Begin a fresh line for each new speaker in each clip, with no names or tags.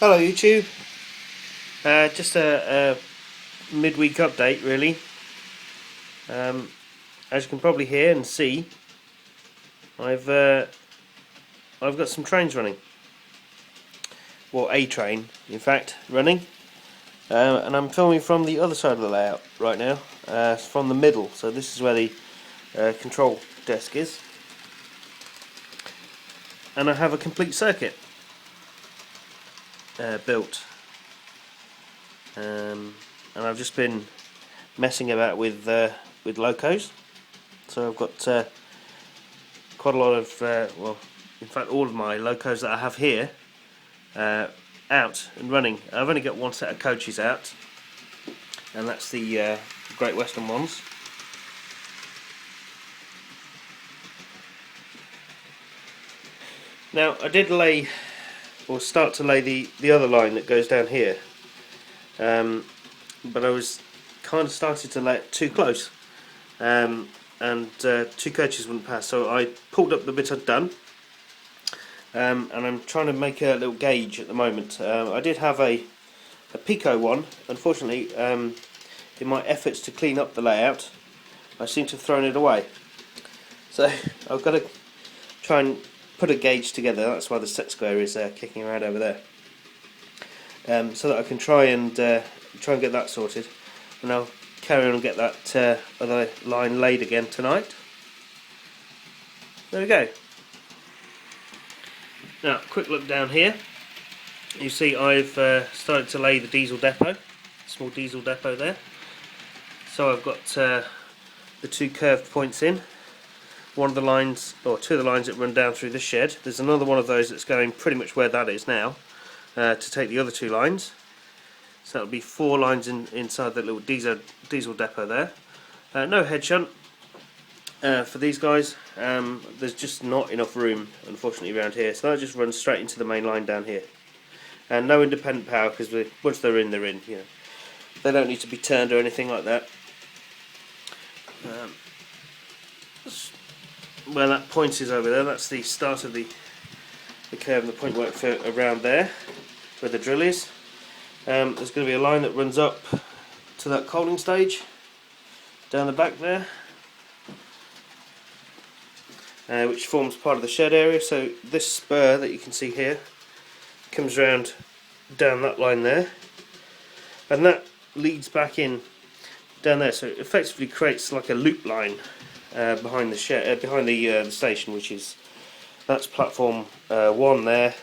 Hello YouTube, just a midweek update really. As you can probably hear and see, I've got some trains running, well a train in fact running, and I'm filming from the other side of the layout right now, from the middle, so this is where the control desk is, and I have a complete circuit built. And I've just been messing about with locos, so I've got quite a lot of, well, in fact all of my locos that I have here out and running. I've only got one set of coaches out, and that's the Great Western ones. Now I did lay, or start to lay the other line that goes down here, but I was kind of started to lay it too close, and two coaches wouldn't pass, so I pulled up the bit I'd done, and I'm trying to make a little gauge at the moment. I did have a Pico one. Unfortunately, in my efforts to clean up the layout, I seem to have thrown it away, so I've got to try and put a gauge together. That's why the set square is kicking around over there, so that I can try and get that sorted, and I'll carry on and get that other line laid again tonight. There we go. Now, quick look down here. You see I've started to lay the diesel depot, small diesel depot there. So I've got the two curved points in. One of the lines, or two of the lines that run down through the shed. There's another one of those that's going pretty much where that is now, to take the other two lines. So that'll be four lines inside that little diesel depot there. No head shunt for these guys. There's just not enough room, unfortunately, around here. So that just runs straight into the main line down here. And no independent power, because once they're in, they're in. You know, they don't need to be turned or anything like that. Where that point is over there, that's the start of the curve and the point work for around there, where the drill is. There's going to be a line that runs up to that coaling stage down the back there, which forms part of the shed area. So this spur that you can see here comes round down that line there, and that leads back in down there, so it effectively creates like a loop line behind the shed, behind the station, that's platform 1 there.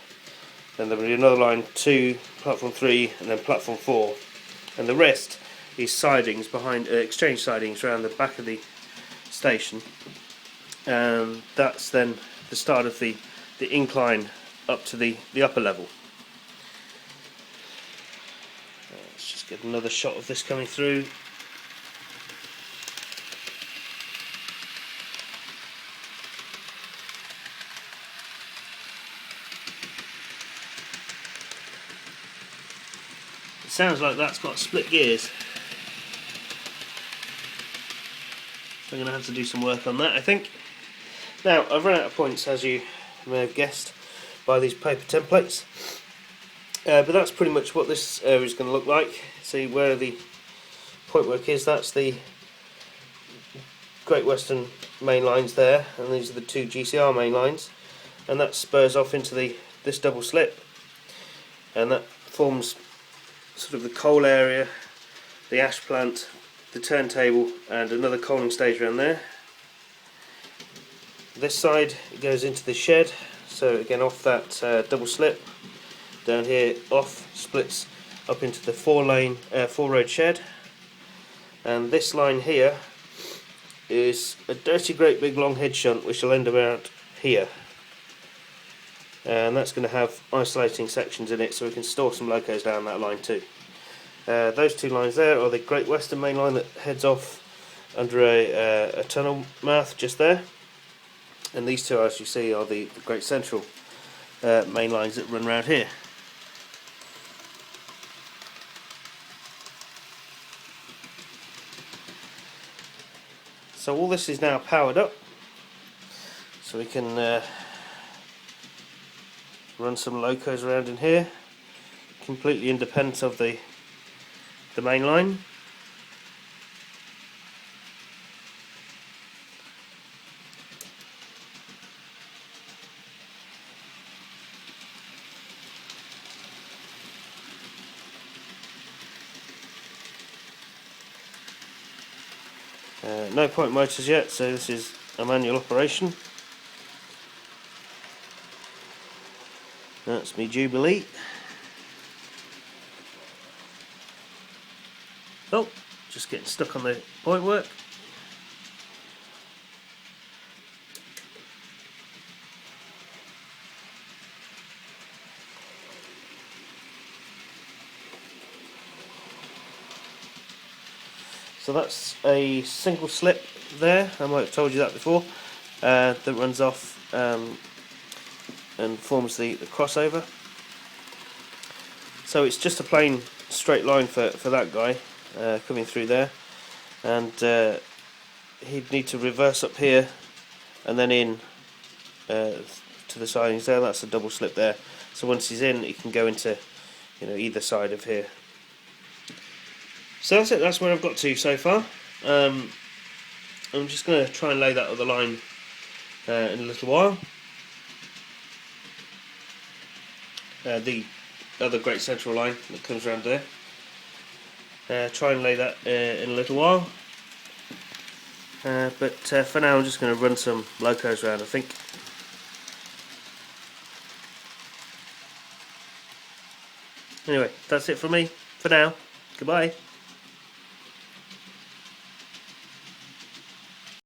Then there will be another line 2, platform 3, and then platform 4, and the rest is sidings behind, exchange sidings around the back of the station, and that's then the start of the incline up to the upper level. Let's just get another shot of this coming through. Sounds like that's got split gears. So I'm going to have to do some work on that, I think. Now, I've run out of points, as you may have guessed by these paper templates, but that's pretty much what this area is going to look like. See where the point work is, that's the Great Western main lines there, and these are the two GCR main lines, and that spurs off into this double slip, and that forms sort of the coal area, the ash plant, the turntable, and another coaling stage around there. This side goes into the shed, so again off that double slip, down here off, splits up into the four road shed, and this line here is a dirty great big long head shunt which will end about here, and that's going to have isolating sections in it, so we can store some locos down that line too. Those two lines there are the Great Western main line that heads off under a tunnel mouth just there, and these two, as you see, are the Great Central main lines that run around here. So all this is now powered up, so we can run some locos around in here. completely independent of the main line. No point motors yet, so this is a manual operation. That's me Jubilee. Oh, just getting stuck on the point work. So that's a single slip there, I might have told you that before, that runs off and forms the crossover. So it's just a plain straight line for that guy coming through there, and he'd need to reverse up here and then in to the sidings there. That's a double slip there, so once he's in he can go into either side of here. So that's it, that's where I've got to so far. I'm just going to try and lay that other line in a little while. The other Great Central line that comes around there. Try and lay that in a little while. But for now I'm just going to run some locos around, I think. Anyway, that's it from me for now. Goodbye.